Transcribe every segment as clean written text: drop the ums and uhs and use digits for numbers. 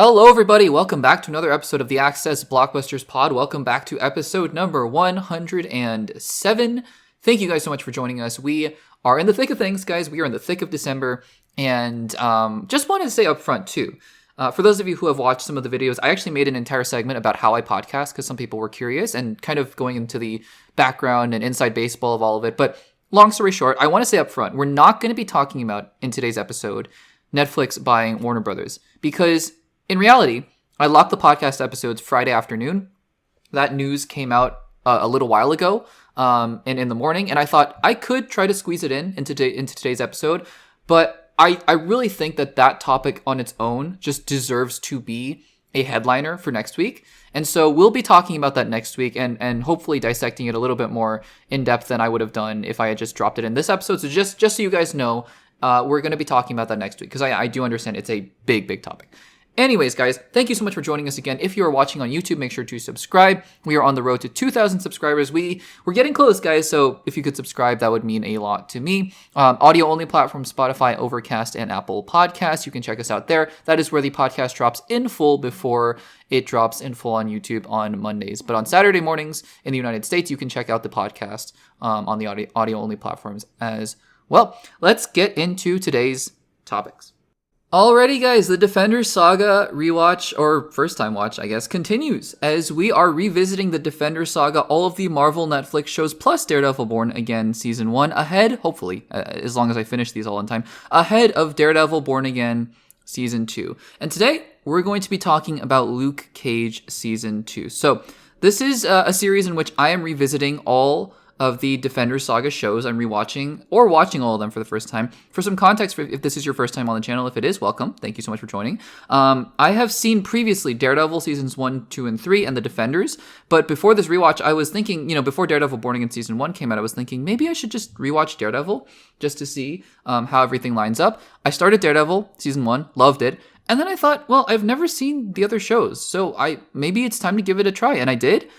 Hello, everybody. Welcome back to another episode of the Access Blockbusters Pod. Welcome back to episode number 107. Thank you guys so much for joining us. We are in the thick of things, guys. We are in the thick of December. And just wanted to say up front, too, for those of you who have watched some of the videos, I actually made an entire segment about how I podcast because some people were curious and kind of going into the background and inside baseball of all of it. But long story short, I want to say up front, we're not going to be talking about, in today's episode, Netflix buying Warner Brothers because in reality, I locked the podcast episodes Friday afternoon. That news came out a little while ago and in the morning, and I thought I could try to squeeze it into today's episode, but I really think that topic on its own just deserves to be a headliner for next week. And so we'll be talking about that next week and hopefully dissecting it a little bit more in depth than I would have done if I had just dropped it in this episode. So just so you guys know, we're going to be talking about that next week because I do understand it's a big topic. Anyways, guys, thank you so much for joining us again. If you are watching on YouTube, make sure to subscribe. We are on the road to 2,000 subscribers. We're getting close, guys, so if you could subscribe, that would mean a lot to me. Audio-only platform, Spotify, Overcast, and Apple Podcasts. You can check us out there. That is where the podcast drops in full before it drops in full on YouTube on Mondays. But on Saturday mornings in the United States, you can check out the podcast on the audio-only platforms as well. Let's get into today's topics. Alrighty, guys, the Defenders Saga rewatch, or first time watch, I guess, continues as we are revisiting the Defenders Saga, all of the Marvel Netflix shows, plus Daredevil Born Again Season 1, ahead, hopefully, as long as I finish these all in time, ahead of Daredevil Born Again Season 2. And today, we're going to be talking about Luke Cage Season 2. So, this is a series in which I am revisiting all of the Defenders Saga shows. I'm rewatching or watching all of them for the first time. For some context, if this is your first time on the channel, if it is, welcome. Thank you so much for joining. I have seen previously Daredevil Seasons 1, 2, and 3 and the Defenders, but before this rewatch, I was thinking, before Daredevil Born Again Season 1 came out, I was thinking maybe I should just rewatch Daredevil just to see how everything lines up. I started Daredevil Season 1, loved it, and then I thought, well, I've never seen the other shows, so maybe it's time to give it a try, and I did.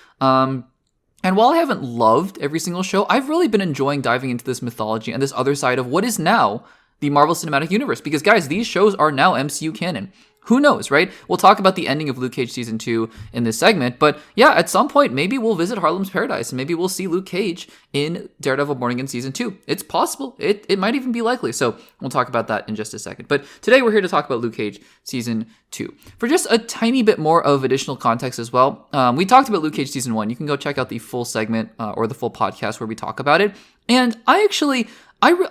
And while I haven't loved every single show, I've really been enjoying diving into this mythology and this other side of what is now the Marvel Cinematic Universe. Because, guys, these shows are now MCU canon. Who knows, right? We'll talk about the ending of Luke Cage Season 2 in this segment. But, yeah, at some point, maybe we'll visit Harlem's Paradise. And maybe we'll see Luke Cage in Daredevil Born Again Season 2. It's possible. It might even be likely. So we'll talk about that in just a second. But today we're here to talk about Luke Cage Season 2. For just a tiny bit more of additional context as well, we talked about Luke Cage Season 1. You can go check out the full segment or the full podcast where we talk about it. And I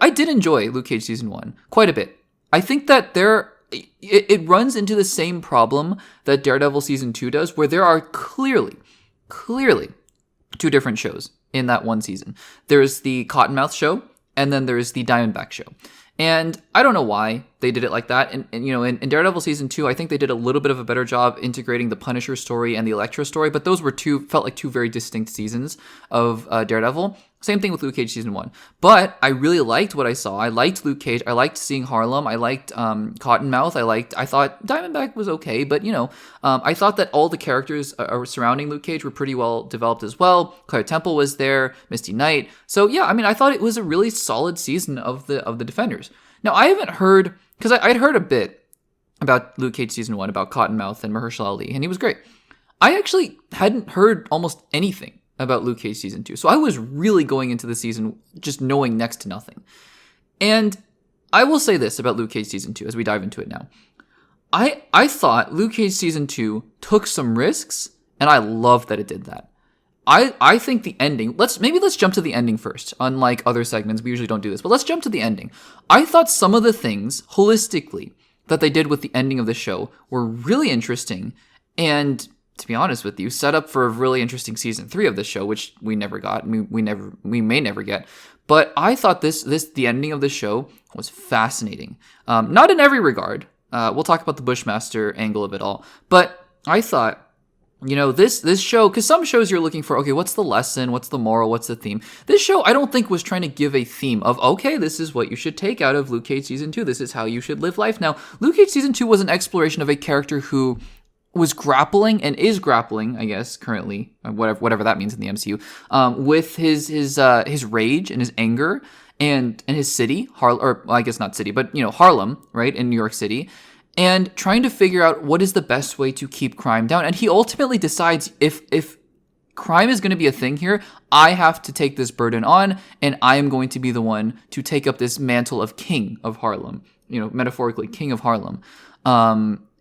did enjoy Luke Cage Season 1 quite a bit. I think that it runs into the same problem that Daredevil Season 2 does, where there are clearly two different shows in that one season. There's the Cottonmouth show, and then there's the Diamondback show. And I don't know why they did it like that. And in Daredevil Season 2, I think they did a little bit of a better job integrating the Punisher story and the Elektra story, but those felt like two very distinct seasons of Daredevil. Same thing with Luke Cage Season 1. But I really liked what I saw. I liked Luke Cage. I liked seeing Harlem. I liked Cottonmouth. I thought Diamondback was okay, but, I thought that all the characters surrounding Luke Cage were pretty well developed as well. Claire Temple was there, Misty Knight. So, yeah, I thought it was a really solid season of the Defenders. Now, I haven't heard, because I'd heard a bit about Luke Cage Season 1, about Cottonmouth and Mahershala Ali, and he was great. I actually hadn't heard almost anything about Luke Cage Season 2. So I was really going into the season just knowing next to nothing. And I will say this about Luke Cage Season 2 as we dive into it now. I thought Luke Cage Season 2 took some risks, and I love that it did that. I think the ending, let's jump to the ending first. Unlike other segments, we usually don't do this, but let's jump to the ending. I thought some of the things, holistically, that they did with the ending of the show were really interesting, and to be honest with you, set up for a really interesting Season 3 of this show, which we never got, we may never get. But I thought the ending of the show was fascinating. Not in every regard. We'll talk about the Bushmaster angle of it all. But I thought, this show, because some shows you're looking for, okay, what's the lesson? What's the moral? What's the theme? This show, I don't think, was trying to give a theme of, okay, this is what you should take out of Luke Cage Season 2. This is how you should live life. Now, Luke Cage Season 2 was an exploration of a character who was grappling and is grappling, I guess, currently, whatever that means in the MCU, with his rage and his anger and his city, I guess not city, but Harlem, right, in New York City. and trying to figure out what is the best way to keep crime down. And he ultimately decides if crime is going to be a thing here, I have to take this burden on, and I am going to be the one to take up this mantle of king of Harlem, metaphorically, king of Harlem.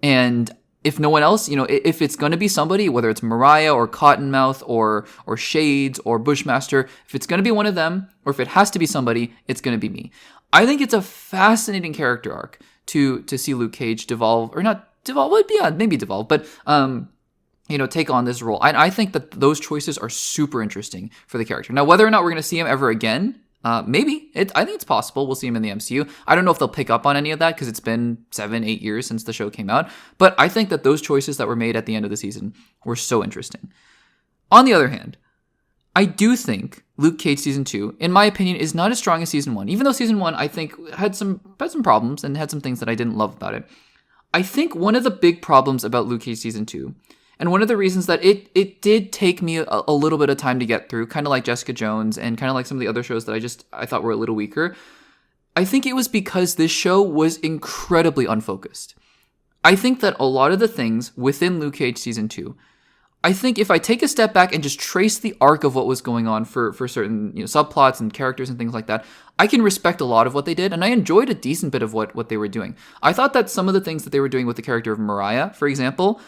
And if no one else, if it's going to be somebody, whether it's Mariah or Cottonmouth or Shades or Bushmaster, if it's going to be one of them, or if it has to be somebody, it's going to be me. I think it's a fascinating character arc to see Luke Cage devolve, or not devolve, well, yeah, maybe devolve, but take on this role. And I think that those choices are super interesting for the character. Now, whether or not we're going to see him ever again, maybe. I think it's possible we'll see him in the MCU. I don't know if they'll pick up on any of that because it's been 7-8 years since the show came out. But I think that those choices that were made at the end of the season were so interesting. On the other hand, I do think Luke Cage Season 2, in my opinion, is not as strong as Season 1. Even though Season 1, I think, had some problems and had some things that I didn't love about it. I think one of the big problems about Luke Cage Season 2, and one of the reasons that it did take me a little bit of time to get through, kind of like Jessica Jones and kind of like some of the other shows that I thought were a little weaker, I think it was because this show was incredibly unfocused. I think that a lot of the things within Luke Cage Season 2, I think if I take a step back and just trace the arc of what was going on for certain subplots and characters and things like that, I can respect a lot of what they did, and I enjoyed a decent bit of what they were doing. I thought that some of the things that they were doing with the character of Mariah, for example,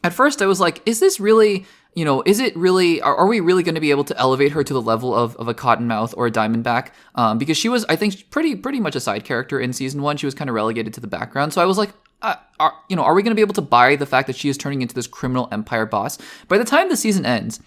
at first I was like, is this really, are we really going to be able to elevate her to the level of a Cottonmouth or a Diamondback? Because she was, I think, pretty much a side character in Season 1. She was kind of relegated to the background. So I was like, are we going to be able to buy the fact that she is turning into this criminal empire boss? By the time the season ends,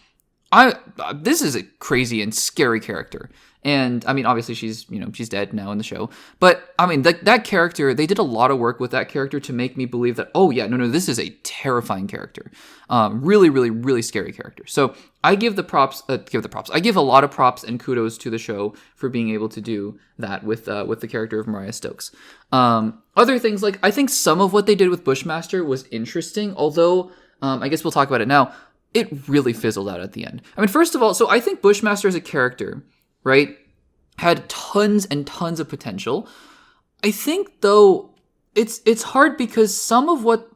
this is a crazy and scary character. And I mean, obviously she's dead now in the show, but I mean, that character, they did a lot of work with that character to make me believe that, oh yeah, no, this is a terrifying character. Really, really, really scary character. So I give the props. I give a lot of props and kudos to the show for being able to do that with the character of Mariah Stokes. Other things, like, I think some of what they did with Bushmaster was interesting, although, I guess we'll talk about it now. It really fizzled out at the end. I mean, first of all, so I think Bushmaster as a character, right, had tons and tons of potential. I think, though, it's hard because some of what,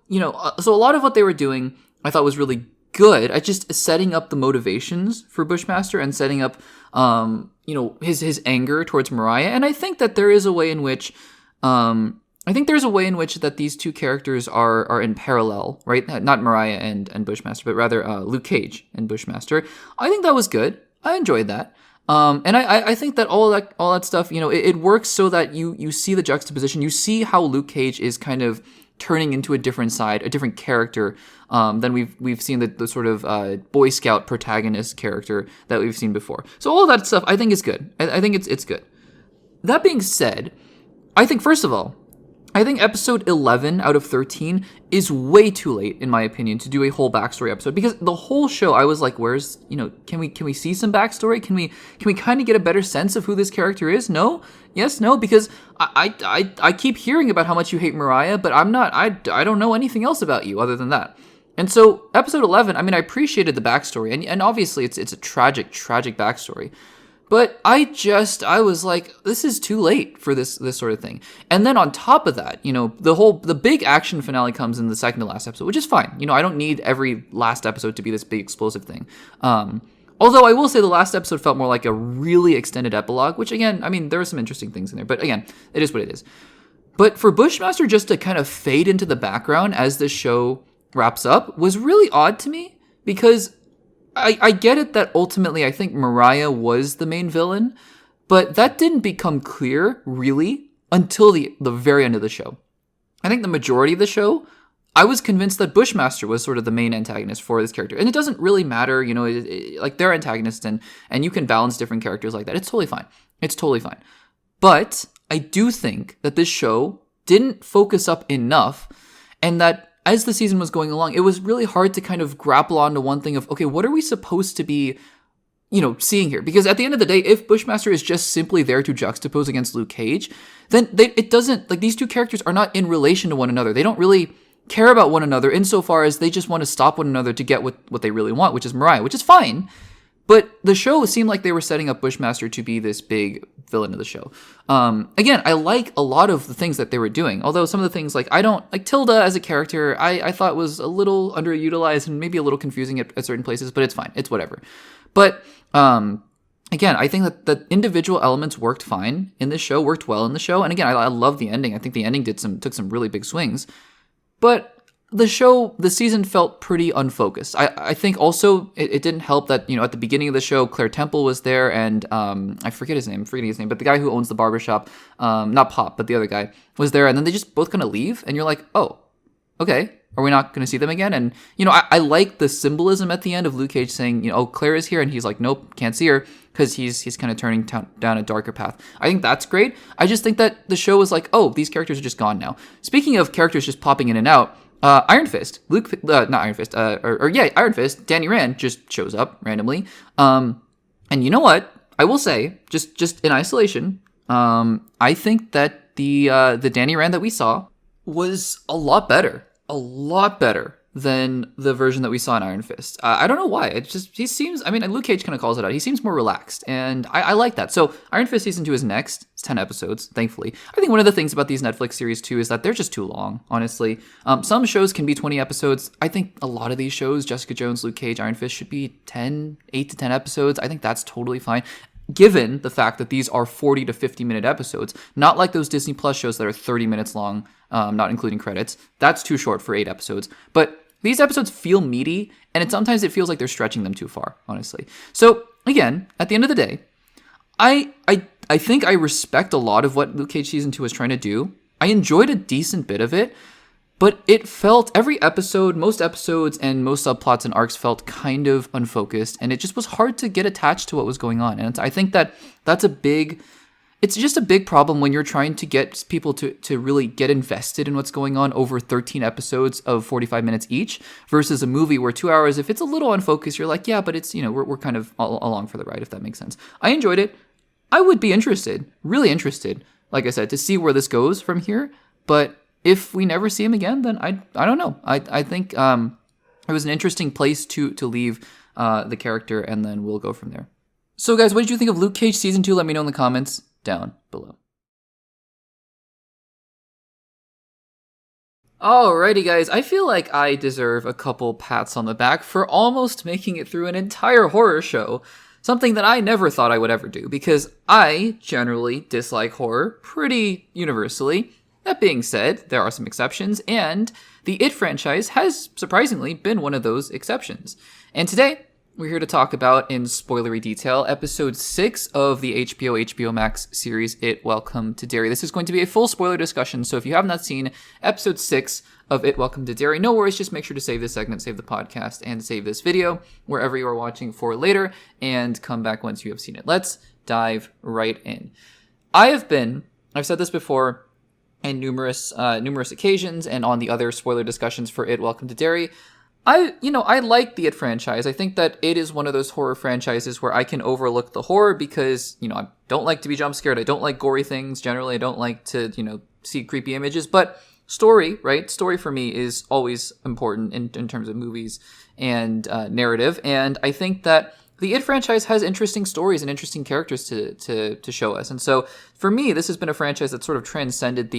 so a lot of what they were doing I thought was really good. I just setting up the motivations for Bushmaster and setting up, his anger towards Mariah. And I think that there is a way in which, that these two characters are in parallel, right? Not Mariah and Bushmaster, but rather Luke Cage and Bushmaster. I think that was good. I enjoyed that. And I think that all that stuff, it works so that you see the juxtaposition. You see how Luke Cage is kind of turning into a different side, a different character than we've seen the sort of Boy Scout protagonist character that we've seen before. So all of that stuff I think is good. I think it's good. That being said, I think, first of all, episode 11 out of 13 is way too late, in my opinion, to do a whole backstory episode, because the whole show I was like, where's, can we see some backstory? Can we kind of get a better sense of who this character is? No? Yes, no, because I keep hearing about how much you hate Mariah, but I don't know anything else about you other than that. And so episode 11, I mean, I appreciated the backstory, and obviously it's a tragic backstory. But I was like, this is too late for this sort of thing. And then on top of that, the big action finale comes in the second to last episode, which is fine. I don't need every last episode to be this big explosive thing. Although I will say the last episode felt more like a really extended epilogue, which again, I mean, there were some interesting things in there, but again, it is what it is. But for Bushmaster just to kind of fade into the background as this show wraps up was really odd to me, because I get it that ultimately I think Mariah was the main villain, but that didn't become clear, really, until the very end of the show. I think the majority of the show, I was convinced that Bushmaster was sort of the main antagonist for this character. And it doesn't really matter, like, they're antagonists, and you can balance different characters like that. It's totally fine. But I do think that this show didn't focus up enough, and that as the season was going along, it was really hard to kind of grapple onto one thing of, okay, what are we supposed to be, seeing here? Because at the end of the day, if Bushmaster is just simply there to juxtapose against Luke Cage, then it doesn't, like, these two characters are not in relation to one another. They don't really care about one another insofar as they just want to stop one another to get what they really want, which is Mariah, which is fine. But the show seemed like they were setting up Bushmaster to be this big villain of the show. Again, I like a lot of the things that they were doing. Although some of the things, like, I don't... Like, Tilda as a character, I thought was a little underutilized and maybe a little confusing at certain places, but it's fine. It's whatever. But, again, I think that the individual elements worked fine in this show, worked well in the show. And again, I love the ending. I think the ending took some really big swings. But the season felt pretty unfocused. I think also it didn't help that, at the beginning of the show, Claire Temple was there, and I'm forgetting his name, but the guy who owns the barbershop, not Pop, but the other guy, was there, and then they just both kind of leave, and you're like, oh, okay, are we not going to see them again? And, I like the symbolism at the end of Luke Cage saying, oh, Claire is here, and he's like, nope, can't see her, because he's kind of turning down a darker path. I think that's great. I just think that the show is like, oh, these characters are just gone now. Speaking of characters just popping in and out, Iron Fist, Iron Fist, Danny Rand just shows up randomly. And you know what? I will say, just in isolation, I think that the Danny Rand that we saw was a lot better than the version that we saw in Iron Fist. I don't know why. He seems, Luke Cage kind of calls it out. He seems more relaxed, and I like that. So Iron Fist Season 2 is next. It's 10 episodes, thankfully. I think one of the things about these Netflix series, too, is that they're just too long, honestly. Some shows can be 20 episodes. I think a lot of these shows, Jessica Jones, Luke Cage, Iron Fist, should be 8 to 10 episodes. I think that's totally fine, given the fact that these are 40 to 50-minute episodes, not like those Disney Plus shows that are 30 minutes long, not including credits. That's too short for 8 episodes. But these episodes feel meaty, and sometimes it feels like they're stretching them too far, honestly. So, again, at the end of the day, I think I respect a lot of what Luke Cage Season 2 was trying to do. I enjoyed a decent bit of it, but it felt, every episode, most episodes, and most subplots and arcs felt kind of unfocused, and it just was hard to get attached to what was going on. And I think it's just a big problem when you're trying to get people to really get invested in what's going on over 13 episodes of 45 minutes each, versus a movie where 2 hours, if it's a little unfocused, you're like, yeah, but it's, we're kind of along for the ride, if that makes sense. I enjoyed it. I would be interested, really interested, like I said, to see where this goes from here. But if we never see him again, then I don't know. I think it was an interesting place to leave the character, and then we'll go from there. So guys, what did you think of Luke Cage Season 2? Let me know in the comments down below. Alrighty guys, I feel like I deserve a couple pats on the back for almost making it through an entire horror show. Something that I never thought I would ever do, because I generally dislike horror pretty universally. That being said, there are some exceptions, and the It franchise has surprisingly been one of those exceptions. And today, we're here to talk about, in spoilery detail, episode 6 of the HBO MAX series, It Welcome to Derry. This is going to be a full spoiler discussion, so if you have not seen episode 6 of It Welcome to Derry, no worries, just make sure to save this segment, save the podcast, and save this video wherever you are watching for later, and come back once you have seen it. Let's dive right in. I've said this before in numerous occasions and on the other spoiler discussions for It Welcome to Derry, I like the It franchise. I think that it is one of those horror franchises where I can overlook the horror because, I don't like to be jump scared. I don't like gory things. Generally, I don't like to, see creepy images. But story, right? Story for me is always important in terms of movies and narrative. And I think that the It franchise has interesting stories and interesting characters to show us. And so for me, this has been a franchise that sort of transcended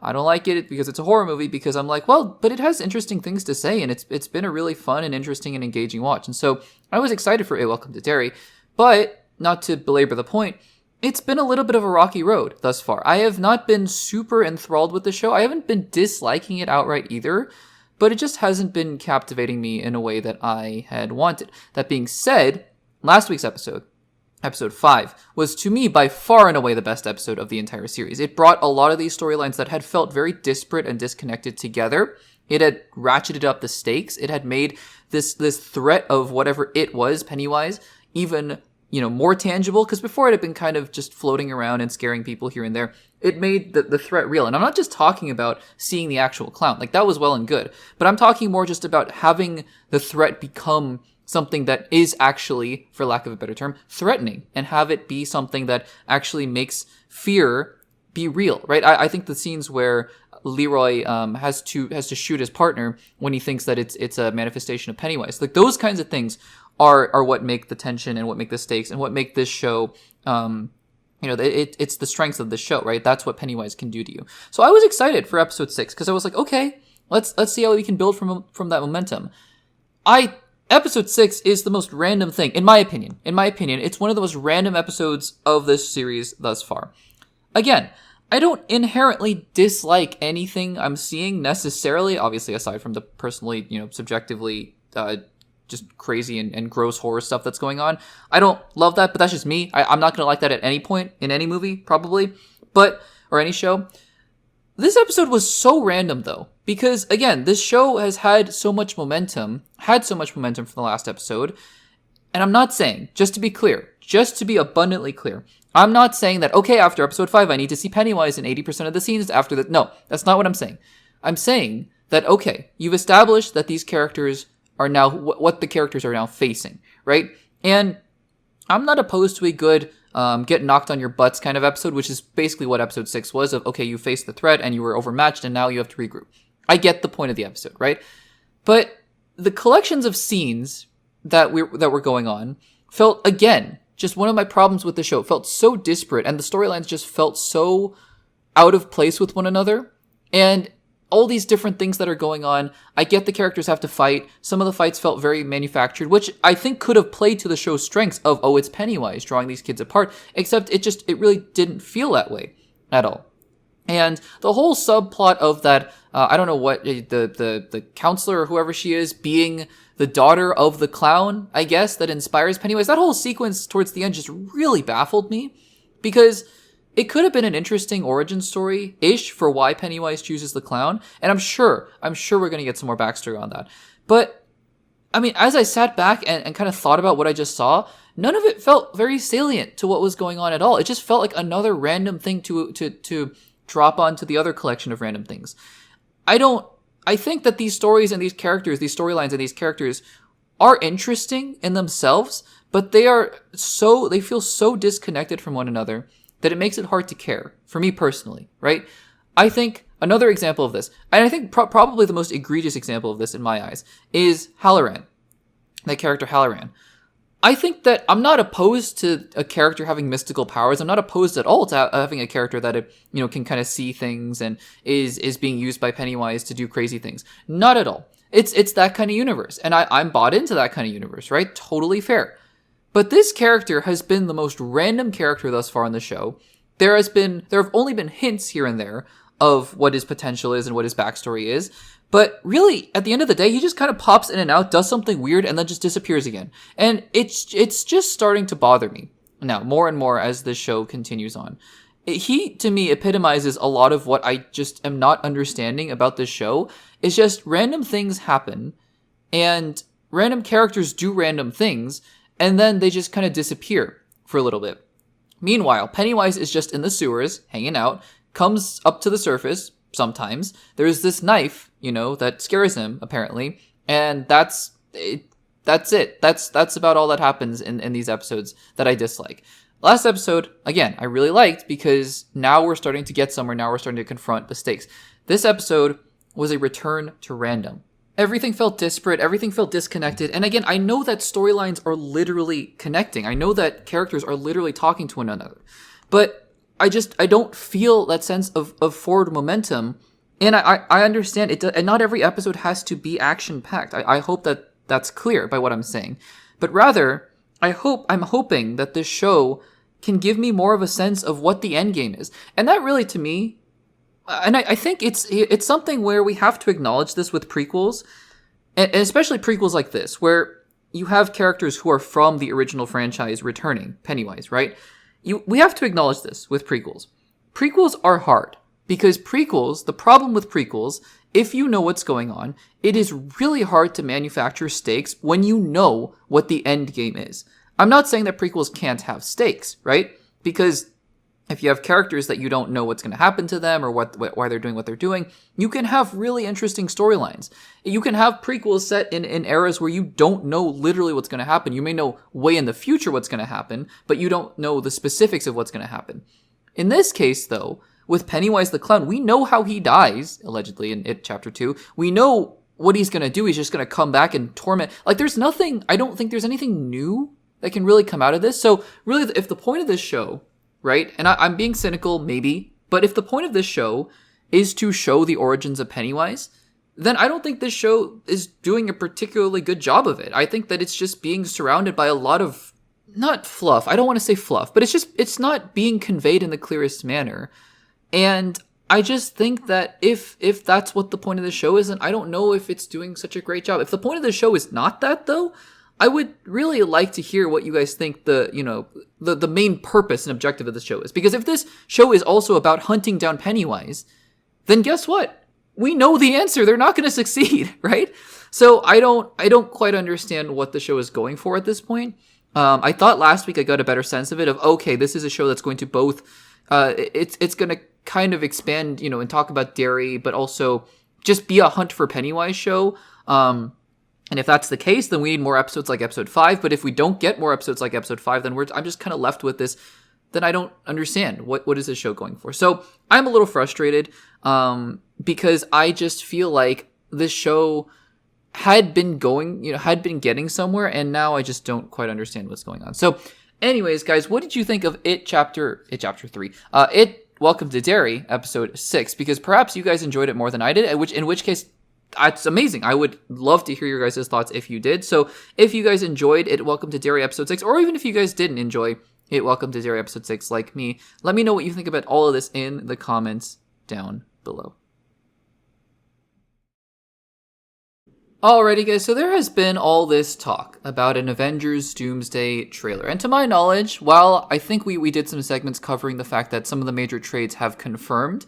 I don't like it because it's a horror movie, because I'm like, well, but it has interesting things to say, and it's been a really fun and interesting and engaging watch. And so I was excited for It Welcome to Derry, but not to belabor the point, it's been a little bit of a rocky road thus far. I have not been super enthralled with the show. I haven't been disliking it outright either, but it just hasn't been captivating me in a way that I had wanted. That being said, last week's episode 5, was to me by far and away the best episode of the entire series. It brought a lot of these storylines that had felt very disparate and disconnected together. It had ratcheted up the stakes. It had made this threat of whatever it was, Pennywise, even more tangible, because before it had been kind of just floating around and scaring people here and there. It made the threat real. And I'm not just talking about seeing the actual clown. Like, that was well and good. But I'm talking more just about having the threat become something that is actually, for lack of a better term, threatening, and have it be something that actually makes fear be real, right? I think the scenes where Leroy has to shoot his partner when he thinks that it's a manifestation of Pennywise, like those kinds of things are what make the tension and what make the stakes and what make this show, it's the strengths of the show, right? That's what Pennywise can do to you. So I was excited for episode 6 because I was like, okay, let's see how we can build from that momentum. Episode 6 is the most random thing, in my opinion. In my opinion, it's one of the most random episodes of this series thus far. Again, I don't inherently dislike anything I'm seeing necessarily, obviously aside from the personally, subjectively just crazy and gross horror stuff that's going on. I don't love that, but that's just me. I'm not going to like that at any point in any movie, probably, or any show. This episode was so random, though, because, again, this show has had so much momentum from the last episode, and I'm not saying, just to be clear, just to be abundantly clear, I'm not saying that, okay, after episode 5, I need to see Pennywise in 80% of the scenes after that. No, that's not what I'm saying. I'm saying that, okay, you've established that these characters are now, what the characters are now facing, right? And I'm not opposed to a good get knocked on your butts kind of episode, which is basically what episode 6 was of, okay, you faced the threat and you were overmatched and now you have to regroup. I get the point of the episode, right? But the collections of scenes that were going on felt, again, just one of my problems with the show. It felt so disparate and the storylines just felt so out of place with one another. And all these different things that are going on. I get the characters have to fight. Some of the fights felt very manufactured, which I think could have played to the show's strengths of, oh, it's Pennywise drawing these kids apart, except it really didn't feel that way at all. And the whole subplot of that, I don't know what, the counselor or whoever she is, being the daughter of the clown, I guess, that inspires Pennywise, that whole sequence towards the end just really baffled me, because it could have been an interesting origin story-ish for why Pennywise chooses the clown, and I'm sure we're going to get some more backstory on that. But, I mean, as I sat back and kind of thought about what I just saw, none of it felt very salient to what was going on at all. It just felt like another random thing to drop onto the other collection of random things. I think that these stories and these characters, these storylines and these characters are interesting in themselves, but they feel so disconnected from one another that it makes it hard to care, for me personally, right? I think another example of this, and I think probably the most egregious example of this in my eyes, is Halloran, that character Halloran. I think that I'm not opposed to a character having mystical powers. I'm not opposed at all to having a character that can kind of see things and is being used by Pennywise to do crazy things. Not at all. It's that kind of universe, and I'm bought into that kind of universe, right? Totally fair. But this character has been the most random character thus far in the show. There have only been hints here and there of what his potential is and what his backstory is. But really, at the end of the day, he just kind of pops in and out, does something weird, and then just disappears again. And it's just starting to bother me now, more and more as this show continues on. He, to me, epitomizes a lot of what I just am not understanding about this show. It's just random things happen, and random characters do random things, and then they just kind of disappear for a little bit. Meanwhile, Pennywise is just in the sewers, hanging out, comes up to the surface sometimes. There's this knife, that scares him, apparently, and that's it. That's about all that happens in these episodes that I dislike. Last episode, again, I really liked because now we're starting to get somewhere. Now we're starting to confront the stakes. This episode was a return to random. Everything felt disparate. Everything felt disconnected. And again, I know that storylines are literally connecting. I know that characters are literally talking to one another. But I don't feel that sense of forward momentum. And I understand it. And not every episode has to be action-packed. I hope that that's clear by what I'm saying. But rather, I'm hoping that this show can give me more of a sense of what the end game is. And that really, to me, and I think it's something where we have to acknowledge this with prequels, and especially prequels like this, where you have characters who are from the original franchise returning, Pennywise, right? We have to acknowledge this with prequels. Prequels are hard, because the problem with prequels, if you know what's going on, it is really hard to manufacture stakes when you know what the end game is. I'm not saying that prequels can't have stakes, right? Because if you have characters that you don't know what's going to happen to them or why they're doing what they're doing, you can have really interesting storylines. You can have prequels set in eras where you don't know literally what's going to happen. You may know way in the future what's going to happen, but you don't know the specifics of what's going to happen. In this case, though, with Pennywise the Clown, we know how he dies, allegedly, in It Chapter 2. We know what he's going to do, he's just going to come back and torment. Like, there's nothing, I don't think there's anything new that can really come out of this. So really, if the point of this show, right, and I'm being cynical, maybe, but if the point of this show is to show the origins of Pennywise, then I don't think this show is doing a particularly good job of it. I think that it's just being surrounded by a lot of, not fluff, I don't want to say fluff, but it's not being conveyed in the clearest manner. And I just think that if that's what the point of the show is, then I don't know if it's doing such a great job. If the point of the show is not that, though, I would really like to hear what you guys think the main purpose and objective of the show is. Because if this show is also about hunting down Pennywise, then guess what? We know the answer. They're not going to succeed, right? So I don't quite understand what the show is going for at this point. I thought last week I got a better sense of it, of, okay, this is a show that's going to both, it's going to kind of expand, and talk about Derry, but also just be a hunt for Pennywise show. And if that's the case, then we need more episodes like episode 5. But if we don't get more episodes like episode 5, then I'm just kind of left with this. Then I don't understand what is this show going for. So I'm a little frustrated because I just feel like this show had been getting somewhere, and now I just don't quite understand what's going on. So anyways, guys, what did you think of It Chapter 3? Welcome to Derry, episode 6, because perhaps you guys enjoyed it more than I did, in which case, it's amazing. I would love to hear your guys' thoughts if you did. So if you guys enjoyed It Welcome to Derry episode 6, or even if you guys didn't enjoy It Welcome to Derry episode 6 like me, let me know what you think about all of this in the comments down below. Alrighty, guys, so there has been all this talk about an Avengers Doomsday trailer. And to my knowledge, while I think we did some segments covering the fact that some of the major trades have confirmed,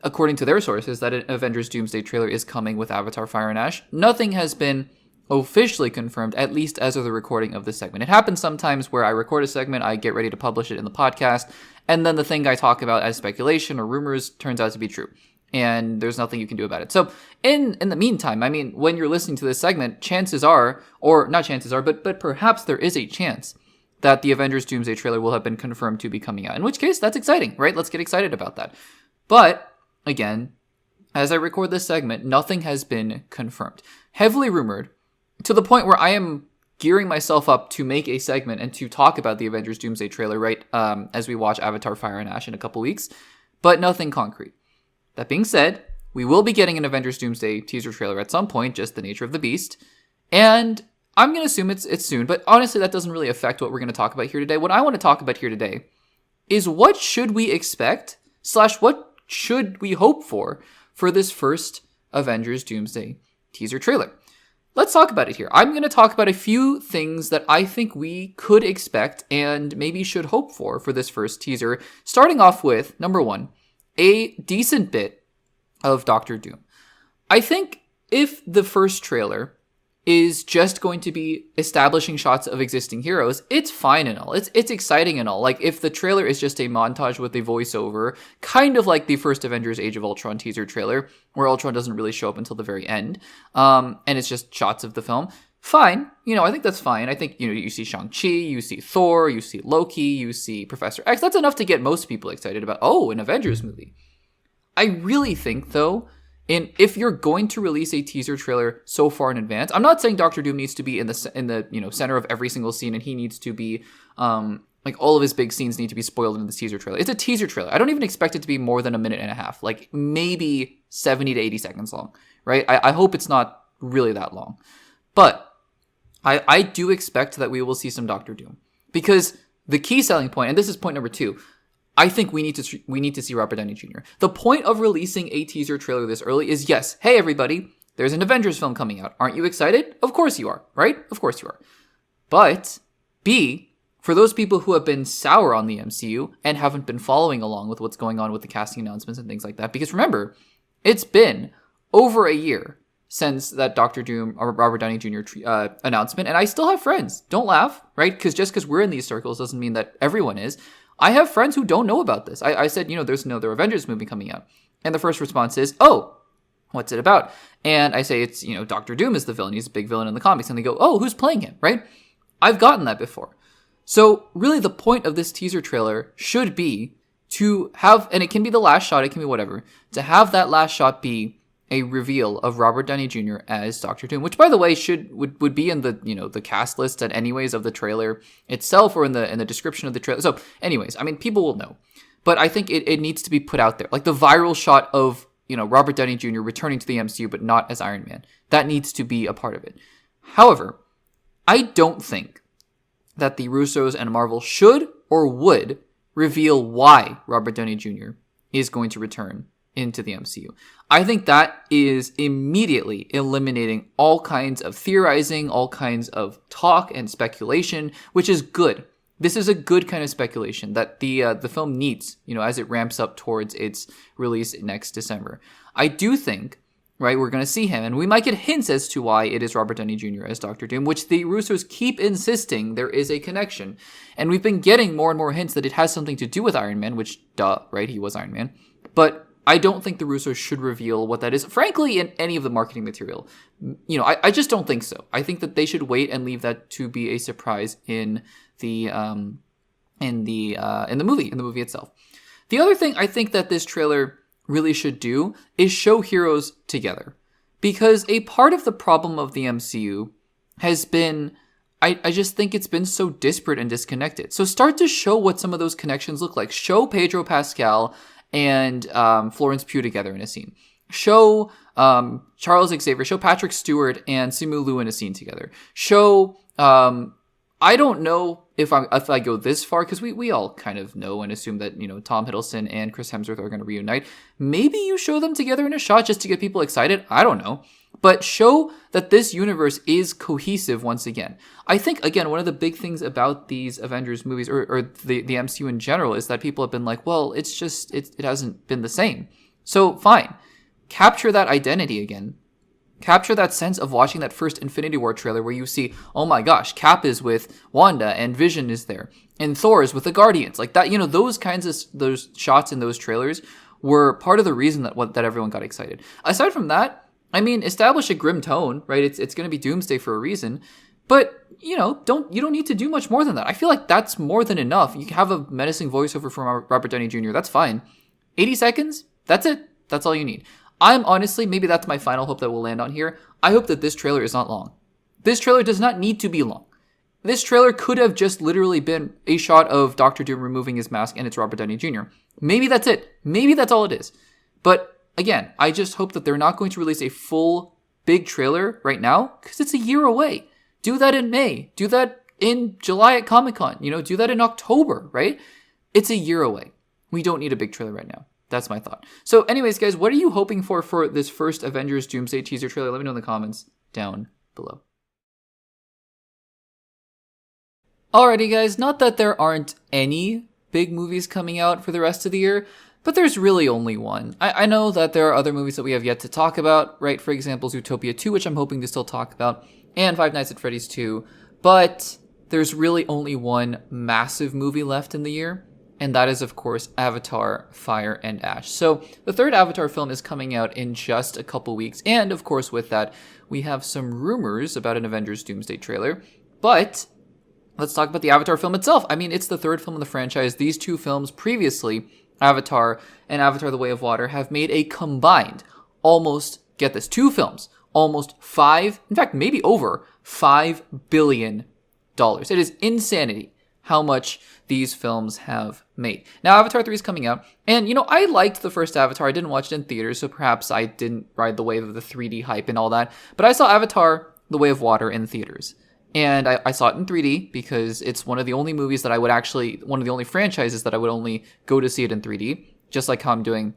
according to their sources, that an Avengers Doomsday trailer is coming with Avatar Fire and Ash, nothing has been officially confirmed, at least as of the recording of this segment. It happens sometimes where I record a segment, I get ready to publish it in the podcast, and then the thing I talk about as speculation or rumors turns out to be true. And there's nothing you can do about it. So in the meantime, I mean, when you're listening to this segment, chances are, or not chances are, but perhaps there is a chance that the Avengers Doomsday trailer will have been confirmed to be coming out. In which case, that's exciting, right? Let's get excited about that. But again, as I record this segment, nothing has been confirmed. Heavily rumored, to the point where I am gearing myself up to make a segment and to talk about the Avengers Doomsday trailer, right, as we watch Avatar Fire and Ash in a couple weeks, but nothing concrete. That being said, we will be getting an Avengers Doomsday teaser trailer at some point, just the nature of the beast. And I'm going to assume it's soon, but honestly, that doesn't really affect what we're going to talk about here today. What I want to talk about here today is what should we expect, / what should we hope for this first Avengers Doomsday teaser trailer. Let's talk about it here. I'm going to talk about a few things that I think we could expect and maybe should hope for this first teaser, starting off with, number 1, a decent bit of Doctor Doom. I think if the first trailer is just going to be establishing shots of existing heroes, it's fine and all. It's exciting and all. Like, if the trailer is just a montage with a voiceover, kind of like the first Avengers Age of Ultron teaser trailer, where Ultron doesn't really show up until the very end, and it's just shots of the film, fine. I think that's fine. I think, you see Shang-Chi, you see Thor, you see Loki, you see Professor X. That's enough to get most people excited about, an Avengers movie. I really think, though, if you're going to release a teaser trailer so far in advance, I'm not saying Doctor Doom needs to be in the center of every single scene, and he needs to be, like, all of his big scenes need to be spoiled in the teaser trailer. It's a teaser trailer. I don't even expect it to be more than a minute and a half, like maybe 70 to 80 seconds long, right? I hope it's not really that long. But I do expect that we will see some Doctor Doom, because the key selling point, and this is point number 2, I think we need to see Robert Downey Jr. The point of releasing a teaser trailer this early is, yes, hey everybody, there's an Avengers film coming out. Aren't you excited? Of course you are, right? Of course you are. But B, for those people who have been sour on the MCU and haven't been following along with what's going on with the casting announcements and things like that, because remember, it's been over a year since that Doctor Doom or Robert Downey Jr. Announcement, and I still have friends. Don't laugh, right? Because just because we're in these circles doesn't mean that everyone is. I have friends who don't know about this. I said, there's another Avengers movie coming out. And the first response is, oh, what's it about? And I say it's, Doctor Doom is the villain. He's a big villain in the comics. And they go, oh, who's playing him, right? I've gotten that before. So really the point of this teaser trailer should be to have, and it can be the last shot, it can be whatever, to have that last shot be a reveal of Robert Downey Jr. as Doctor Doom, which, by the way, would be in the the cast list and anyways of the trailer itself, or in the description of the trailer. So, anyways, I mean, people will know, but I think it needs to be put out there, like the viral shot of Robert Downey Jr. returning to the MCU, but not as Iron Man. That needs to be a part of it. However, I don't think that the Russos and Marvel should or would reveal why Robert Downey Jr. is going to return into the MCU. I think that is immediately eliminating all kinds of theorizing, all kinds of talk and speculation, which is good. This is a good kind of speculation that the film needs, as it ramps up towards its release next December. I do think, right, we're going to see him, and we might get hints as to why it is Robert Downey Jr. as Doctor Doom, which the Russos keep insisting there is a connection. And we've been getting more and more hints that it has something to do with Iron Man, which, duh, right, he was Iron Man. But I don't think the Russos should reveal what that is, frankly, in any of the marketing material. I just don't think so. I think that they should wait and leave that to be a surprise in the movie itself. The other thing I think that this trailer really should do is show heroes together, because a part of the problem of the MCU has been, I just think it's been so disparate and disconnected. So start to show what some of those connections look like. Show Pedro Pascal and Florence Pugh together in a scene. Show Charles Xavier. Show Patrick Stewart and Simu Liu in a scene together. Show I don't know if I go this far, because we all kind of know and assume that Tom Hiddleston and Chris Hemsworth are going to reunite. Maybe you show them together in a shot just to get people excited. I don't know. But show that this universe is cohesive once again. I think, again, one of the big things about these Avengers movies, or the MCU in general, is that people have been like, well, it hasn't been the same. So fine. Capture that identity again. Capture that sense of watching that first Infinity War trailer where you see, oh my gosh, Cap is with Wanda and Vision is there, and Thor is with the Guardians. Like that, those kinds of those shots in those trailers were part of the reason that everyone got excited. Aside from that, I mean, establish a grim tone, right? It's going to be Doomsday for a reason, but you don't need to do much more than that. I feel like that's more than enough. You can have a menacing voiceover from Robert Downey Jr. That's fine. 80 seconds. That's it. That's all you need. I'm honestly, maybe that's my final hope that we'll land on here. I hope that this trailer is not long. This trailer does not need to be long. This trailer could have just literally been a shot of Doctor Doom removing his mask and it's Robert Downey Jr. Maybe that's it. Maybe that's all it is. But again, I just hope that they're not going to release a full big trailer right now, because it's a year away. Do that in May. Do that in July at Comic-Con. Do that in October, right? It's a year away. We don't need a big trailer right now. That's my thought. So anyways, guys, what are you hoping for this first Avengers Doomsday teaser trailer? Let me know in the comments down below. Alrighty, guys, not that there aren't any big movies coming out for the rest of the year, but there's really only one. I know that there are other movies that we have yet to talk about, right? For example, Zootopia 2, which I'm hoping to still talk about, and Five Nights at Freddy's 2, but there's really only one massive movie left in the year, and that is, of course, Avatar: Fire and Ash. So the third Avatar film is coming out in just a couple weeks, and of course with that, we have some rumors about an Avengers Doomsday trailer, but let's talk about the Avatar film itself. I mean, it's the third film in the franchise. These two films previously, Avatar and Avatar: The Way of Water, have made a combined almost, get this, two films, almost maybe over $5 billion. It is insanity how much these films have made. Now, Avatar 3 is coming out, and, I liked the first Avatar. I didn't watch it in theaters, so perhaps I didn't ride the wave of the 3D hype and all that, but I saw Avatar: The Way of Water in theaters. And I saw it in 3D because it's one of the only movies that I would one of the only franchises that I would only go to see it in 3D, just like how I'm doing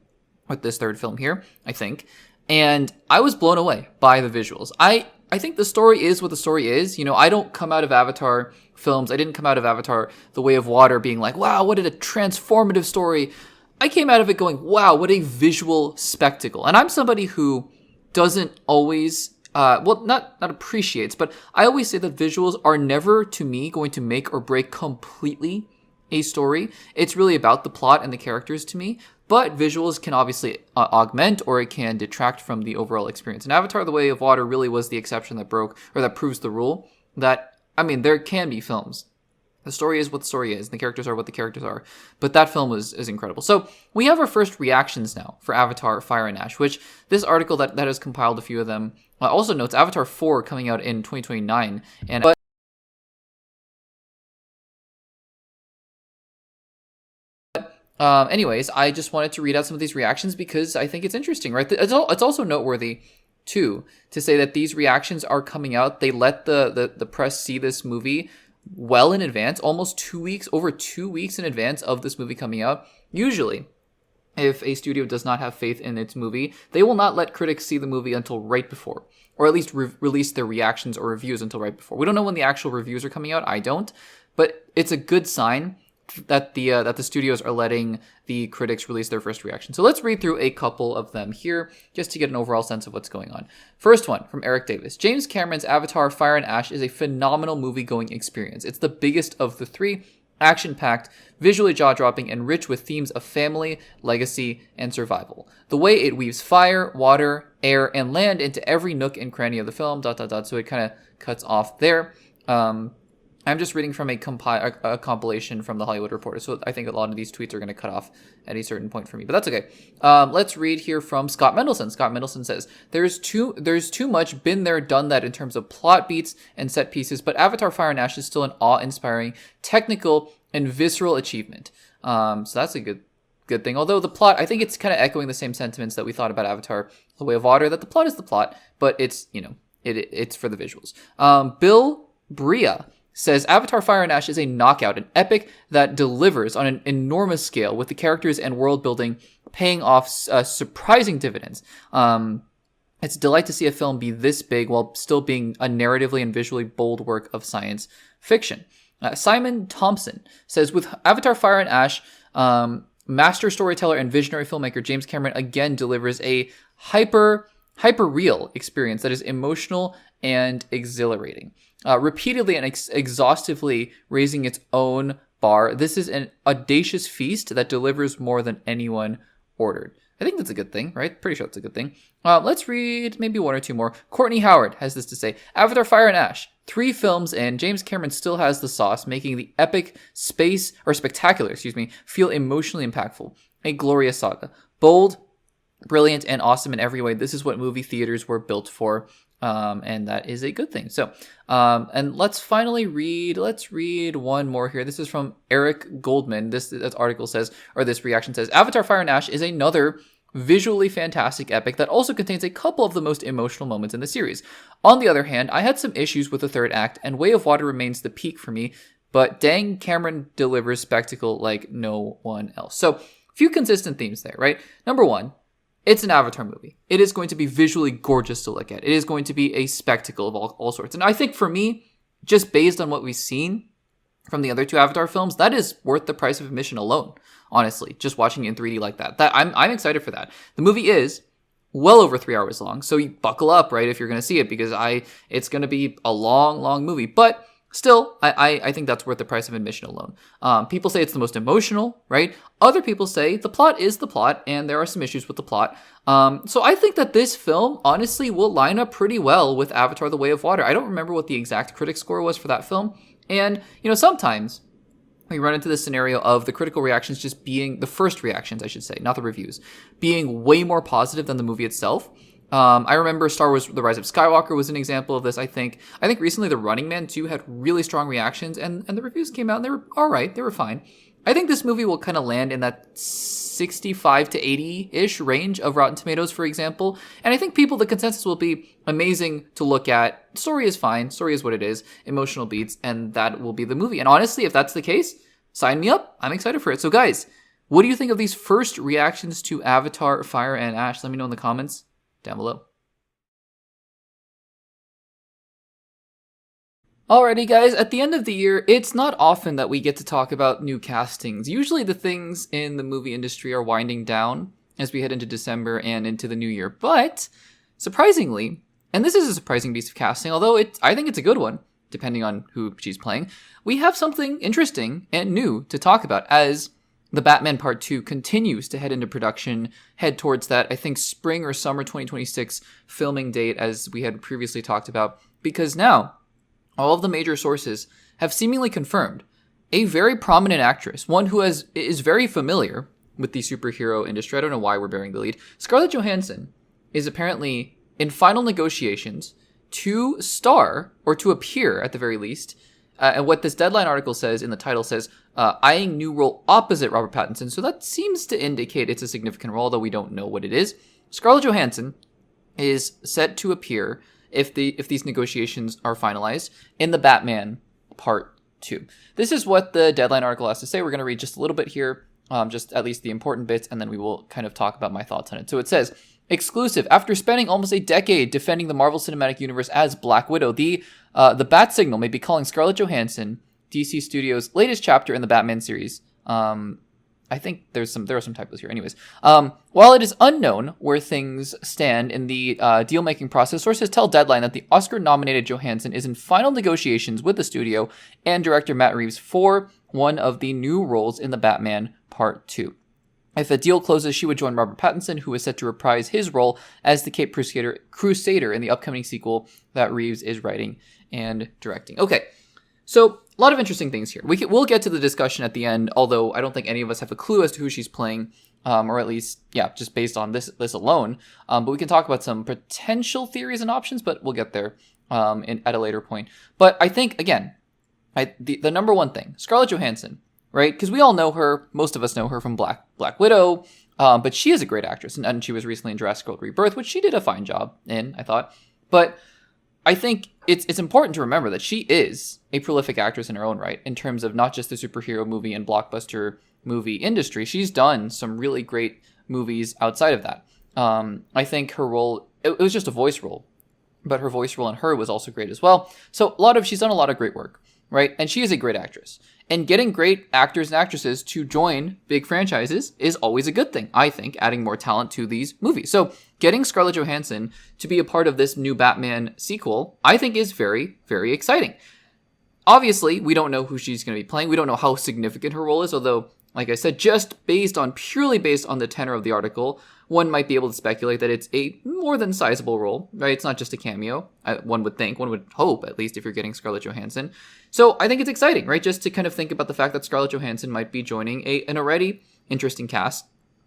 with this third film here, I think. And I was blown away by the visuals. I think the story is what the story is. I don't come out of Avatar films. I didn't come out of Avatar: The Way of Water being like, wow, what a transformative story. I came out of it going, wow, what a visual spectacle. And I'm somebody who doesn't always, not appreciates, but I always say that visuals are never, to me, going to make or break completely a story. It's really about the plot and the characters to me. But visuals can obviously augment or it can detract from the overall experience. And Avatar: The Way of Water really was the exception that broke, or that proves the rule, that, there can be films The story is what the story is. The characters are what the characters are. But that film is incredible. So we have our first reactions now for Avatar Fire and Ash, which this article that has compiled a few of them also notes Avatar 4 coming out in 2029. Anyways, I just wanted to read out some of these reactions because I think it's interesting, right? It's also noteworthy, too, to say that these reactions are coming out. They let the press see this movie well in advance, almost 2 weeks, over 2 weeks in advance of this movie coming out. Usually, if a studio does not have faith in its movie, they will not let critics see the movie until right before, or at least release their reactions or reviews until right before. We don't know when the actual reviews are coming out. I don't, but it's a good sign that the studios are letting the critics release their first reaction. So let's read through a couple of them here just to get an overall sense of what's going on. First one from Eric Davis. James Cameron's Avatar Fire and Ash is a phenomenal movie-going experience. It's the biggest of the three, action-packed, visually jaw-dropping, and rich with themes of family, legacy, and survival. The way it weaves fire, water, air, and land into every nook and cranny of the film, ... So it kind of cuts off there. I'm just reading from a compilation from the Hollywood Reporter, so I think a lot of these tweets are going to cut off at a certain point for me, but that's okay. Let's read here from Scott Mendelson. Scott Mendelson says, there's too much been there, done that in terms of plot beats and set pieces, but Avatar Fire and Ash is still an awe-inspiring, technical, and visceral achievement. So that's a good thing. Although the plot, I think it's kind of echoing the same sentiments that we thought about Avatar The Way of Water, that the plot is the plot, but it's, it's for the visuals. Bill Bria says Avatar Fire and Ash is a knockout, an epic that delivers on an enormous scale with the characters and world building paying off surprising dividends. It's a delight to see a film be this big while still being a narratively and visually bold work of science fiction. Simon Thompson says, with Avatar Fire and Ash, master storyteller and visionary filmmaker James Cameron again delivers a hyper real experience that is emotional and exhilarating. Repeatedly and exhaustively raising its own bar, this is an audacious feast that delivers more than anyone ordered. I think that's a good thing, right? Pretty sure it's a good thing. Let's read maybe one or two more. Courtney Howard has this to say. Avatar Fire and Ash. 3 films in, James Cameron still has the sauce, making the spectacular, feel emotionally impactful. A glorious saga. Bold, brilliant, and awesome in every way. This is what movie theaters were built for. And that is a good thing. So, and let's read one more here. This is from Eric Goldman. This article says, or this reaction says, Avatar Fire and Ash is another visually fantastic epic that also contains a couple of the most emotional moments in the series. On the other hand, I had some issues with the third act, and Way of Water remains the peak for me, but dang, Cameron delivers spectacle like no one else. So, few consistent themes there, right? Number one, it's an Avatar movie. It is going to be visually gorgeous to look at. It is going to be a spectacle of all sorts. And I think for me, just based on what we've seen from the other 2 Avatar films, that is worth the price of admission alone, honestly, just watching it in 3D like that. I'm excited for that. The movie is well over 3 hours long, so you buckle up, right, if you're going to see it, because it's going to be a long movie. But still, I think that's worth the price of admission alone. People say it's the most emotional, right? Other people say the plot is the plot, and there are some issues with the plot. So I think that this film, honestly, will line up pretty well with Avatar The Way of Water. I don't remember what the exact critic score was for that film. And, sometimes we run into this scenario of the critical reactions just being, the first reactions, I should say, not the reviews, being way more positive than the movie itself. I remember Star Wars The Rise of Skywalker was an example of this, I think. I think recently The Running Man 2 had really strong reactions, and the reviews came out and they were all right. They were fine. I think this movie will kind of land in that 65 to 80-ish range of Rotten Tomatoes, for example. And I think the consensus will be amazing to look at. Story is fine. Story is what it is. Emotional beats, and that will be the movie. And honestly, if that's the case, sign me up. I'm excited for it. So guys, what do you think of these first reactions to Avatar Fire and Ash? Let me know in the comments down below. Alrighty guys, at the end of the year, it's not often that we get to talk about new castings. Usually the things in the movie industry are winding down as we head into December and into the new year. But, surprisingly, and this is a surprising piece of casting, although I think it's a good one, depending on who she's playing, we have something interesting and new to talk about as The Batman Part 2 continues to head into production, head towards that, I think, spring or summer 2026 filming date, as we had previously talked about, because now all of the major sources have seemingly confirmed a very prominent actress, one who is very familiar with the superhero industry. I don't know why we're bearing the lead. Scarlett Johansson is apparently in final negotiations to star, or to appear at the very least, and what this Deadline article says in the title says, eyeing new role opposite Robert Pattinson. So that seems to indicate it's a significant role, though we don't know what it is. Scarlett Johansson is set to appear, if these negotiations are finalized, in the Batman Part 2. This is what the Deadline article has to say. We're going to read just a little bit here, just at least the important bits, and then we will kind of talk about my thoughts on it. So it says, exclusive. After spending almost a decade defending the Marvel Cinematic Universe as Black Widow, the Bat Signal may be calling Scarlett Johansson DC Studios' latest chapter in the Batman series. I think there are some typos here. Anyways, while it is unknown where things stand in the deal-making process, sources tell Deadline that the Oscar-nominated Johansson is in final negotiations with the studio and director Matt Reeves for one of the new roles in the Batman Part 2. If a deal closes, she would join Robert Pattinson, who is set to reprise his role as the Caped Crusader in the upcoming sequel that Reeves is writing and directing. Okay, so a lot of interesting things here. We'll get to the discussion at the end, although I don't think any of us have a clue as to who she's playing, or at least, just based on this alone. But we can talk about some potential theories and options, but we'll get there at a later point. But I think, again, the number one thing, Scarlett Johansson, right? Because we all know her. Most of us know her from Black Widow. But she is a great actress. And she was recently in Jurassic World Rebirth, which she did a fine job in, I thought. But I think it's important to remember that she is a prolific actress in her own right, in terms of not just the superhero movie and blockbuster movie industry. She's done some really great movies outside of that. I think her role, it was just a voice role, but her voice role in Her was also great as well. So she's done a lot of great work, right? And she is a great actress. And getting great actors and actresses to join big franchises is always a good thing, I think, adding more talent to these movies. So getting Scarlett Johansson to be a part of this new Batman sequel, I think is very, very exciting. Obviously, we don't know who she's going to be playing. We don't know how significant her role is, although, like I said, purely based on the tenor of the article, one might be able to speculate that it's a more than sizable role, right? It's not just a cameo, one would hope, at least, if you're getting Scarlett Johansson. So I think it's exciting, right? Just to kind of think about the fact that Scarlett Johansson might be joining an already interesting cast.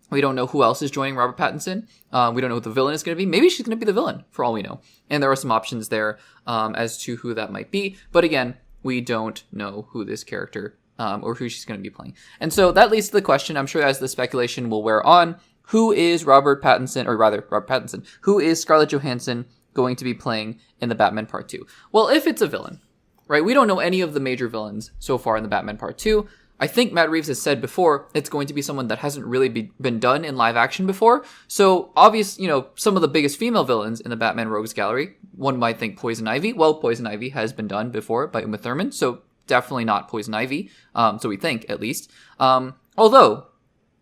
We don't know who else is joining Robert Pattinson. We don't know who the villain is going to be. Maybe she's going to be the villain, for all we know. And there are some options there as to who that might be. But again, we don't know who this character or who she's going to be playing. And so that leads to the question, I'm sure as the speculation will wear on, who is Robert Pattinson, who is Scarlett Johansson going to be playing in the Batman Part 2? Well, if it's a villain, right, we don't know any of the major villains so far in the Batman Part 2. I think Matt Reeves has said before, it's going to be someone that hasn't really been done in live action before. So obvious, some of the biggest female villains in the Batman Rogues Gallery, one might think Poison Ivy. Well, Poison Ivy has been done before by Uma Thurman, so definitely not Poison Ivy. So we think, at least. Although,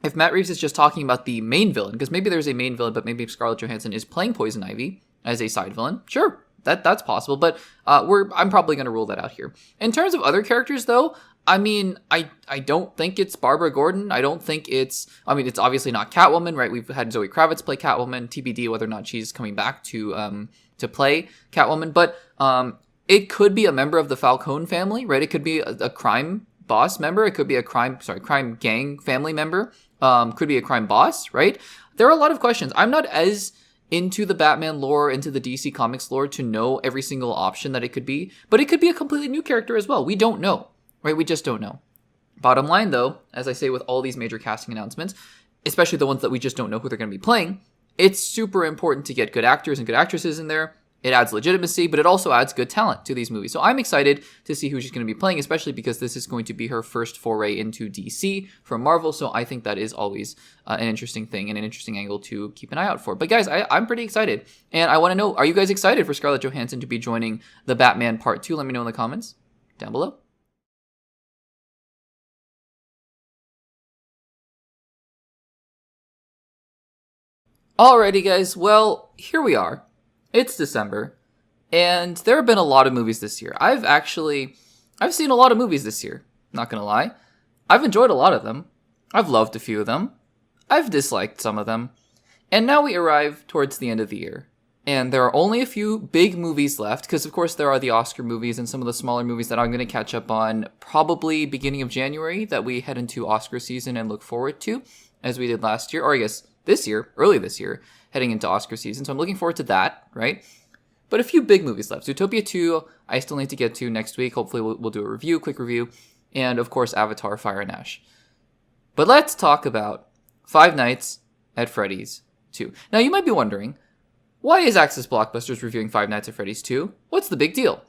if Matt Reeves is just talking about the main villain, because maybe there's a main villain, but maybe Scarlett Johansson is playing Poison Ivy as a side villain, sure, that's possible. But I'm probably going to rule that out here. In terms of other characters, though, I mean, I don't think it's Barbara Gordon. I don't think it's obviously not Catwoman, right? We've had Zoe Kravitz play Catwoman, TBD whether or not she's coming back to play Catwoman. But it could be a member of the Falcone family, right? It could be a crime boss member. It could be a crime gang family member. Could be a crime boss, right? There are a lot of questions. I'm not as into the Batman lore, into the DC Comics lore to know every single option that it could be, but it could be a completely new character as well. We don't know, right? We just don't know. Bottom line, though, as I say with all these major casting announcements, especially the ones that we just don't know who they're going to be playing, it's super important to get good actors and good actresses in there. It adds legitimacy, but it also adds good talent to these movies. So I'm excited to see who she's going to be playing, especially because this is going to be her first foray into DC from Marvel. So I think that is always an interesting thing and an interesting angle to keep an eye out for. But guys, I'm pretty excited. And I want to know, are you guys excited for Scarlett Johansson to be joining the Batman Part 2? Let me know in the comments down below. Alrighty guys, well, here we are. It's December, and there have been a lot of movies this year. I've seen a lot of movies this year, not gonna lie. I've enjoyed a lot of them. I've loved a few of them. I've disliked some of them. And now we arrive towards the end of the year. and there are only a few big movies left, because of course there are the Oscar movies and some of the smaller movies that I'm going to catch up on probably beginning of January that we head into Oscar season and look forward to, as we did last year, or I guess this year, early this year, heading into Oscar season. So I'm looking forward to that, right? But a few big movies left. Zootopia 2, I still need to get to next week. Hopefully we'll do a review, quick review. And of course, Avatar, Fire and Ash. But let's talk about Five Nights at Freddy's 2. Now you might be wondering, why is Access Blockbusters reviewing Five Nights at Freddy's 2? What's the big deal?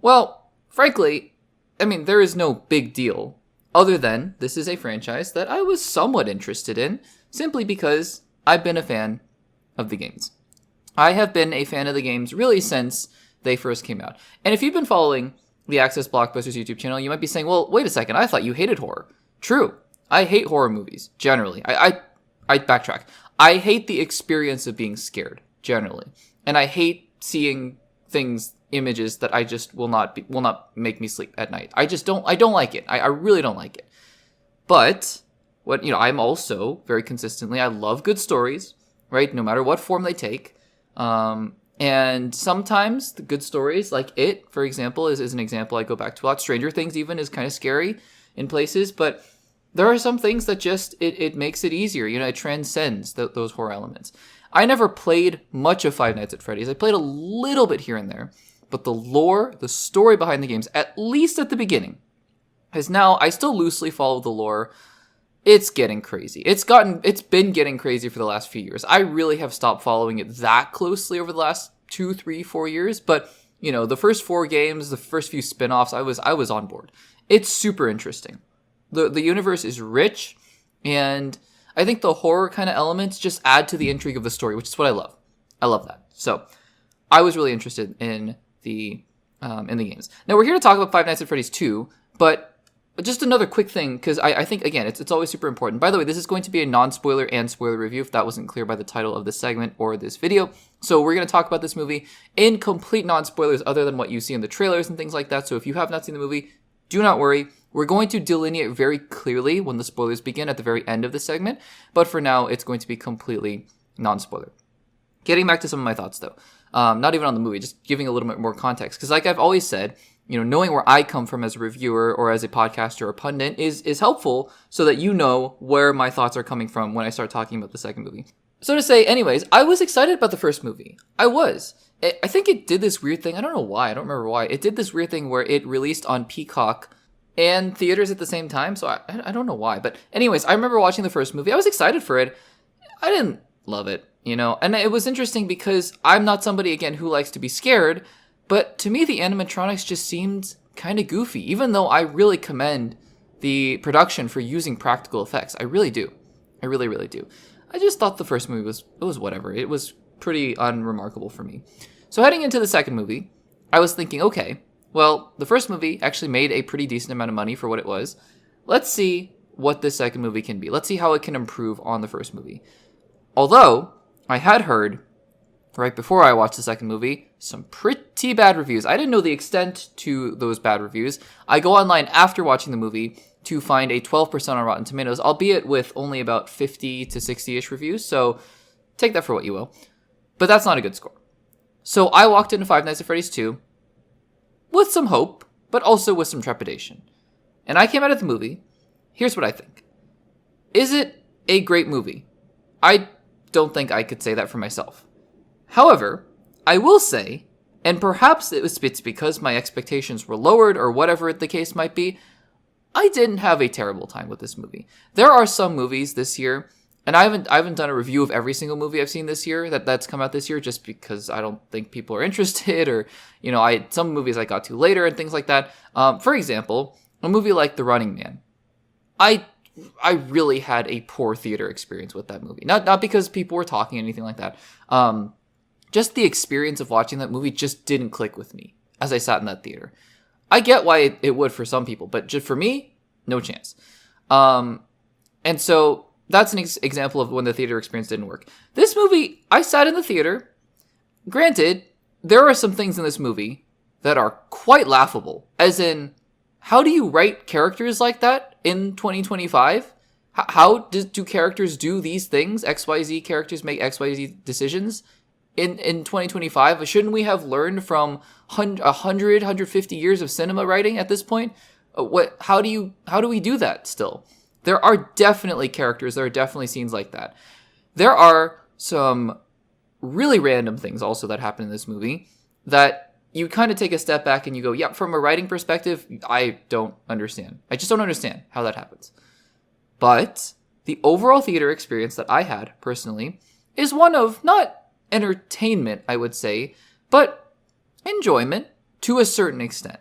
Well, frankly, I mean, there is no big deal other than this is a franchise that I was somewhat interested in, simply because I've been a fan of the games. I have been a fan of the games really since they first came out. And if you've been following the Access Blockbusters YouTube channel, you might be saying, well, wait a second, I thought you hated horror. True, I hate horror movies, generally. I backtrack. I hate the experience of being scared, generally. And I hate seeing images that I just will not make me sleep at night. I don't like it. I really don't like it. But, I'm also, very consistently, I love good stories, right? No matter what form they take. And sometimes the good stories, like It, for example, is an example I go back to a lot. Stranger Things even is kind of scary in places, but there are some things that just, it makes it easier. It transcends those horror elements. I never played much of Five Nights at Freddy's. I played a little bit here and there, but the lore, the story behind the games, at least at the beginning, has now, I still loosely follow the lore. It's getting crazy. It's been getting crazy for the last few years. I really have stopped following it that closely over the last 2, 3, 4 years. But, the first 4 games, the first few spin-offs, I was on board. It's super interesting. The universe is rich, and I think the horror kind of elements just add to the intrigue of the story, which is what I love. I love that. So, I was really interested in the games. Now, we're here to talk about Five Nights at Freddy's 2, but just another quick thing, because I think, again, it's always super important. By the way, this is going to be a non-spoiler and spoiler review, if that wasn't clear by the title of this segment or this video. So we're going to talk about this movie in complete non-spoilers other than what you see in the trailers and things like that. So if you have not seen the movie, do not worry. We're going to delineate very clearly when the spoilers begin at the very end of the segment. But for now, it's going to be completely non-spoiler. Getting back to some of my thoughts, though. Not even on the movie, just giving a little bit more context. Because like I've always said, knowing where I come from as a reviewer or as a podcaster or pundit is helpful so that you know where my thoughts are coming from when I start talking about the second movie. So to say, anyways, I was excited about the first movie. I was. I think it did this weird thing. I don't know why. I don't remember why. It did this weird thing where it released on Peacock and theaters at the same time. So I don't know why. But anyways, I remember watching the first movie. I was excited for it. I didn't love it, And it was interesting because I'm not somebody, again, who likes to be scared. But to me, the animatronics just seemed kind of goofy, even though I really commend the production for using practical effects. I really do. I really, really do. I just thought the first movie was whatever. It was pretty unremarkable for me. So heading into the second movie, I was thinking, okay, well, the first movie actually made a pretty decent amount of money for what it was. Let's see what the second movie can be. Let's see how it can improve on the first movie. Although, I had heard right before I watched the second movie, some pretty bad reviews. I didn't know the extent to those bad reviews. I go online after watching the movie to find a 12% on Rotten Tomatoes, albeit with only about 50 to 60-ish reviews, so take that for what you will. But that's not a good score. So I walked into Five Nights at Freddy's 2 with some hope, but also with some trepidation. And I came out of the movie. Here's what I think. Is it a great movie? I don't think I could say that for myself. However, I will say, and perhaps it's because my expectations were lowered or whatever the case might be, I didn't have a terrible time with this movie. There are some movies this year, and I haven't done a review of every single movie I've seen this year that's come out this year, just because I don't think people are interested, or some movies I got to later and things like that. For example, a movie like The Running Man. I really had a poor theater experience with that movie. Not because people were talking or anything like that. Just the experience of watching that movie just didn't click with me as I sat in that theater. I get why it would for some people, but just for me, no chance. And so that's an example of when the theater experience didn't work. This movie, I sat in the theater. Granted, there are some things in this movie that are quite laughable. As in, how do you write characters like that in 2025? How do characters do these things? XYZ characters make XYZ decisions in 2025? Shouldn't we have learned from 150 years of cinema writing at this point? How do we do that still? There are definitely characters, there are definitely scenes like that. There are some really random things also that happen in this movie that you kind of take a step back and you go, yeah, from a writing perspective, I don't understand. I just don't understand how that happens. But the overall theater experience that I had personally is one of not entertainment, I would say, but enjoyment to a certain extent.